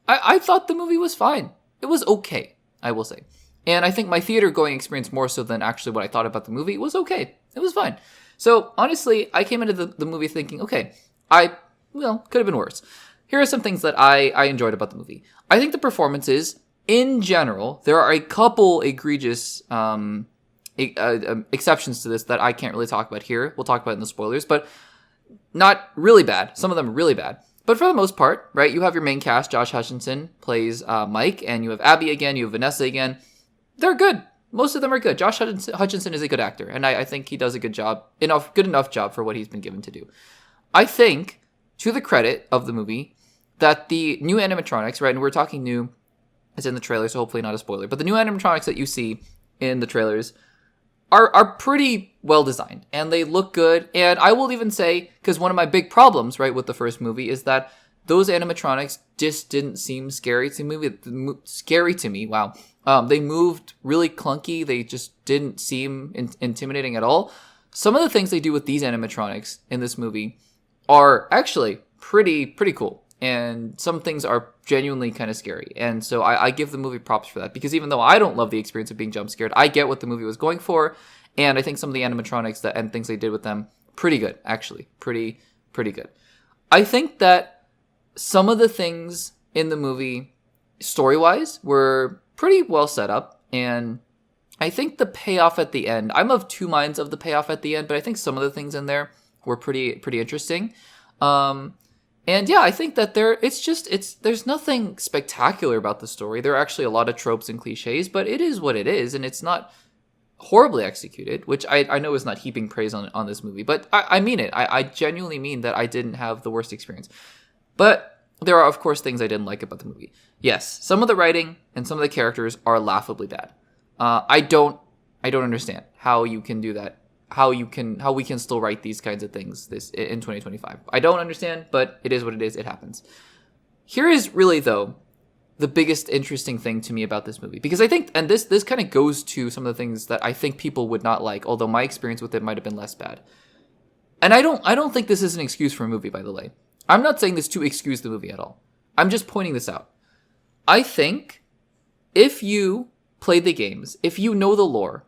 I thought the movie was fine. It was okay, I will say. And I think my theater going experience, more so than actually what I thought about the movie, was okay. It was fine. So honestly, I came into the movie thinking, okay, could have been worse. Here are some things that I enjoyed about the movie. I think the performances, in general, there are a couple egregious exceptions to this that I can't really talk about here. We'll talk about it in the spoilers, but not really bad. Some of them are really bad. But for the most part, right, you have your main cast. Josh Hutcherson plays Mike, and you have Abby again, you have Vanessa again. They're good. Most of them are good. Josh Hutcherson is a good actor, and I think he does a good enough job for what he's been given to do. I think, to the credit of the movie, that the new animatronics, right, and we're talking new, as in the trailer, so hopefully not a spoiler, but the new animatronics that you see in the trailers are pretty well designed, and they look good. And I will even say, because one of my big problems, right, with the first movie is that those animatronics just didn't seem scary to me. Wow. They moved really clunky. They just didn't seem intimidating at all. Some of the things they do with these animatronics in this movie are actually pretty cool. And some things are genuinely kind of scary. And so I give the movie props for that. Because even though I don't love the experience of being jump scared, I get what the movie was going for. And I think some of the animatronics and things they did with them, pretty good, actually. Pretty good. I think that some of the things in the movie, story-wise, were pretty well set up. And I think the payoff at the end, I'm of two minds of the payoff at the end, but I think some of the things in there were pretty interesting. And yeah, I think that there's nothing spectacular about the story. There are actually a lot of tropes and cliches, but it is what it is, and it's not horribly executed, which I know is not heaping praise on this movie, but I mean it. I genuinely mean that I didn't have the worst experience. But there are, of course, things I didn't like about the movie. Yes, some of the writing and some of the characters are laughably bad. I don't understand how you can do that. How we can still write these kinds of things in 2025. I don't understand, but it is what it is. It happens. Here is really, though, the biggest interesting thing to me about this movie, because I think, and this kind of goes to some of the things that I think people would not like, although my experience with it might have been less bad. And I don't think this is an excuse for a movie, by the way. I'm not saying this to excuse the movie at all. I'm just pointing this out. I think if you played the games, if you know the lore,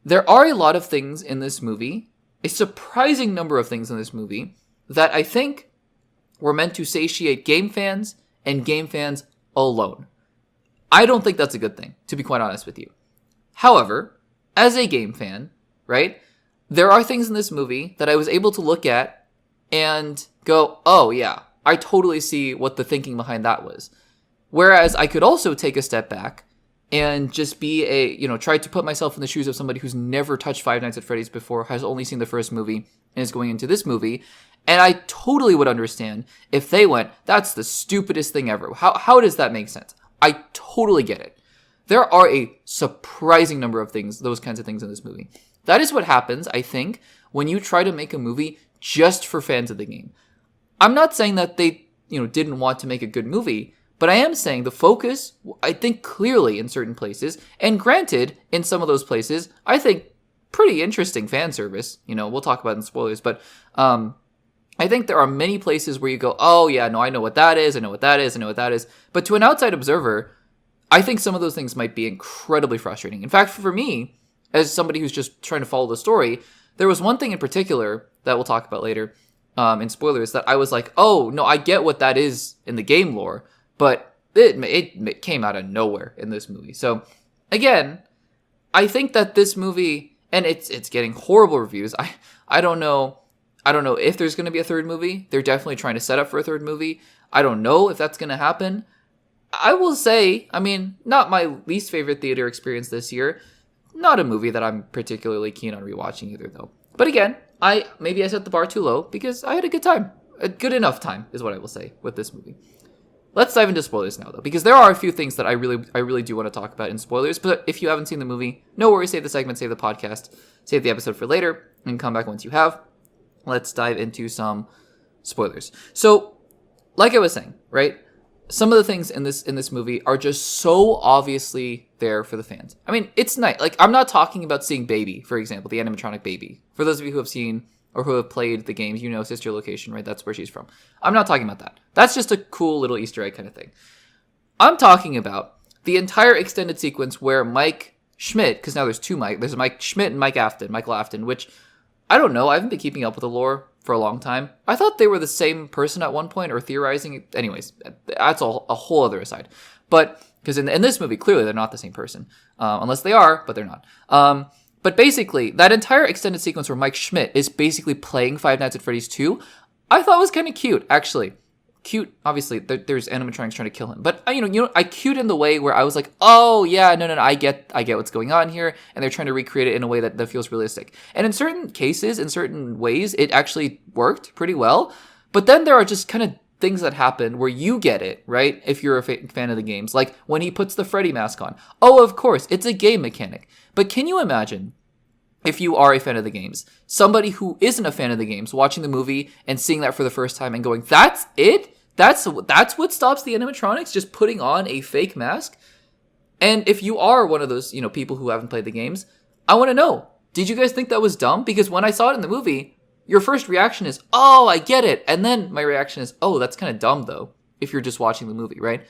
there are a lot of things in this movie, a surprising number of things in this movie, that I think were meant to satiate game fans and game fans alone. I don't think that's a good thing, to be quite honest with you. However, as a game fan, right, there are things in this movie that I was able to look at and go, oh yeah, I totally see what the thinking behind that was. Whereas I could also take a step back and just be try to put myself in the shoes of somebody who's never touched Five Nights at Freddy's before, has only seen the first movie, and is going into this movie. And I totally would understand if they went, that's the stupidest thing ever. How does that make sense? I totally get it. There are a surprising number of things, those kinds of things in this movie. That is what happens, I think, when you try to make a movie just for fans of the game. I'm not saying that they, didn't want to make a good movie, but I am saying the focus, I think clearly in certain places, and granted, in some of those places, I think pretty interesting fan service. We'll talk about it in spoilers, but I think there are many places where you go, oh yeah, no, I know what that is, I know what that is, I know what that is. But to an outside observer, I think some of those things might be incredibly frustrating. In fact, for me, as somebody who's just trying to follow the story, there was one thing in particular that we'll talk about later in spoilers that I was like, oh, no, I get what that is in the game lore, but it came out of nowhere in this movie. So, again, I think that this movie, and it's getting horrible reviews. I don't know if there's going to be a third movie. They're definitely trying to set up for a third movie. I don't know if that's going to happen. I will say, not my least favorite theater experience this year. Not a movie that I'm particularly keen on rewatching either, though. But again, maybe I set the bar too low because I had a good time. A good enough time is what I will say with this movie. Let's dive into spoilers now, though, because there are a few things that I really do want to talk about in spoilers. But if you haven't seen the movie, no worries. Save the segment, save the podcast, save the episode for later, and come back once you have. Let's dive into some spoilers. So, like I was saying, right? Some of the things in this movie are just so obviously there for the fans. I mean, it's nice. Like, I'm not talking about seeing Baby, for example, the animatronic Baby. For those of you who have seen or who have played the games, you know Sister Location, right? That's where she's from. I'm not talking about that. That's just a cool little Easter egg kind of thing. I'm talking about the entire extended sequence where Mike Schmidt, because now there's two Mike, there's Mike Schmidt and Michael Afton, which, I don't know, I haven't been keeping up with the lore for a long time. I thought they were the same person at one point, or theorizing. Anyways, that's a whole other aside. But, because in this movie, clearly they're not the same person. Unless they are, but they're not. But basically, that entire extended sequence where Mike Schmidt is basically playing Five Nights at Freddy's 2, I thought was kind of cute, actually. Cute, obviously, there's animatronics trying to kill him. But, I cute in the way where I was like, oh, yeah, no, I get what's going on here. And they're trying to recreate it in a way that feels realistic. And in certain cases, in certain ways, it actually worked pretty well. But then there are just kind of things that happen where you get it, right? If you're a fan of the games. Like when he puts the Freddy mask on. Oh, of course, it's a game mechanic. But can you imagine, if you are a fan of the games, somebody who isn't a fan of the games watching the movie and seeing that for the first time and going, that's it? That's what stops the animatronics? Just putting on a fake mask? And if you are one of those, people who haven't played the games, I want to know, did you guys think that was dumb? Because when I saw it in the movie, your first reaction is, oh, I get it. And then my reaction is, oh, that's kind of dumb, though, if you're just watching the movie, right?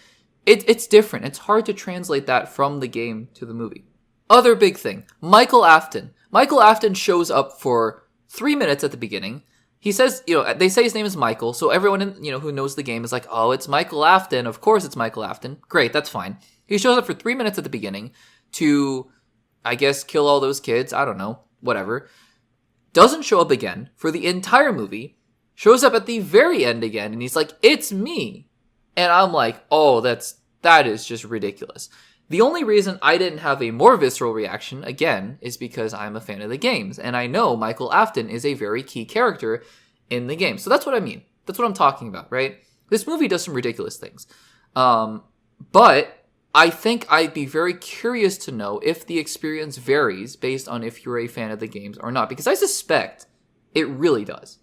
It's different. It's hard to translate that from the game to the movie. Other big thing, Michael Afton. Michael Afton shows up for 3 minutes at the beginning. He says, they say his name is Michael, so everyone, who knows the game is like, oh, it's Michael Afton. Of course it's Michael Afton. Great, that's fine. He shows up for 3 minutes at the beginning to, I guess, kill all those kids. I don't know, whatever. Doesn't show up again for the entire movie. Shows up at the very end again, and he's like, it's me. And I'm like, oh, that is just ridiculous. The only reason I didn't have a more visceral reaction, again, is because I'm a fan of the games. And I know Michael Afton is a very key character in the game. So that's what I mean. That's what I'm talking about, right? This movie does some ridiculous things. But I think I'd be very curious to know if the experience varies based on if you're a fan of the games or not. Because I suspect it really does.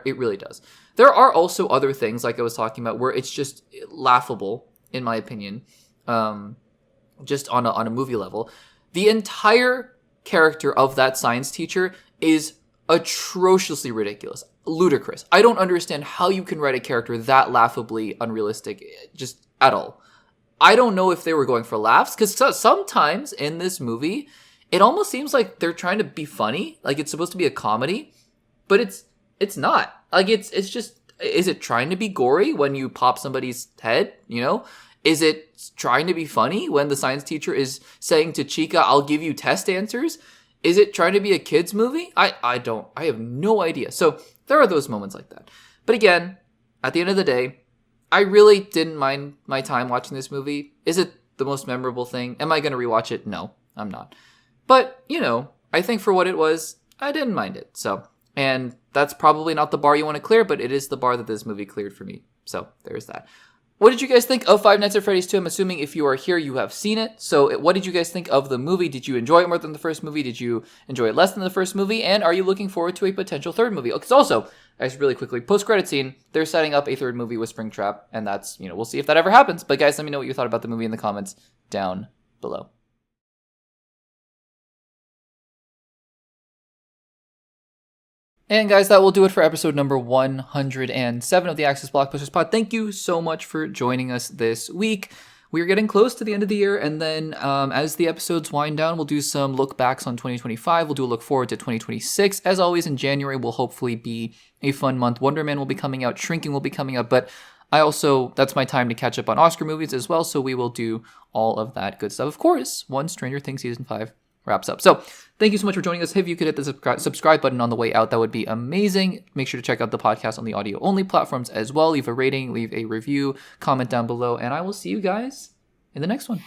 It really does. There are also other things, like I was talking about, where it's just laughable, in my opinion. Just on a movie level. The entire character of that science teacher is atrociously ridiculous. Ludicrous. I don't understand how you can write a character that laughably unrealistic, just at all. I don't know if they were going for laughs, because sometimes in this movie, it almost seems like they're trying to be funny, like it's supposed to be a comedy, but it's not. Like it's just, is it trying to be gory when you pop somebody's head, Is it trying to be funny when the science teacher is saying to Chica, I'll give you test answers? Is it trying to be a kid's movie? I have no idea. So there are those moments like that. But again, at the end of the day, I really didn't mind my time watching this movie. Is it the most memorable thing? Am I going to rewatch it? No, I'm not. But, I think for what it was, I didn't mind it. So, and that's probably not the bar you want to clear, but it is the bar that this movie cleared for me. So there's that. What did you guys think of Five Nights at Freddy's 2? I'm assuming if you are here, you have seen it. So what did you guys think of the movie? Did you enjoy it more than the first movie? Did you enjoy it less than the first movie? And are you looking forward to a potential third movie? Because also, guys, really quickly, post-credit scene, they're setting up a third movie with Springtrap. And that's, we'll see if that ever happens. But guys, let me know what you thought about the movie in the comments down below. And guys, that will do it for episode number 107 of the Access Blockbusters Pod. Thank you so much for joining us this week. We're getting close to the end of the year, and then as the episodes wind down, we'll do some look backs on 2025. We'll do a look forward to 2026. As always, in January will hopefully be a fun month. Wonder Man will be coming out, Shrinking will be coming out, but that's my time to catch up on Oscar movies as well, so we will do all of that good stuff. Of course, once Stranger Things Season 5 wraps up. So thank you so much for joining us. If you could hit the subscribe button on the way out, that would be amazing. Make sure to check out the podcast on the audio only platforms as well. Leave a rating, leave a review, comment down below, and I will see you guys in the next one.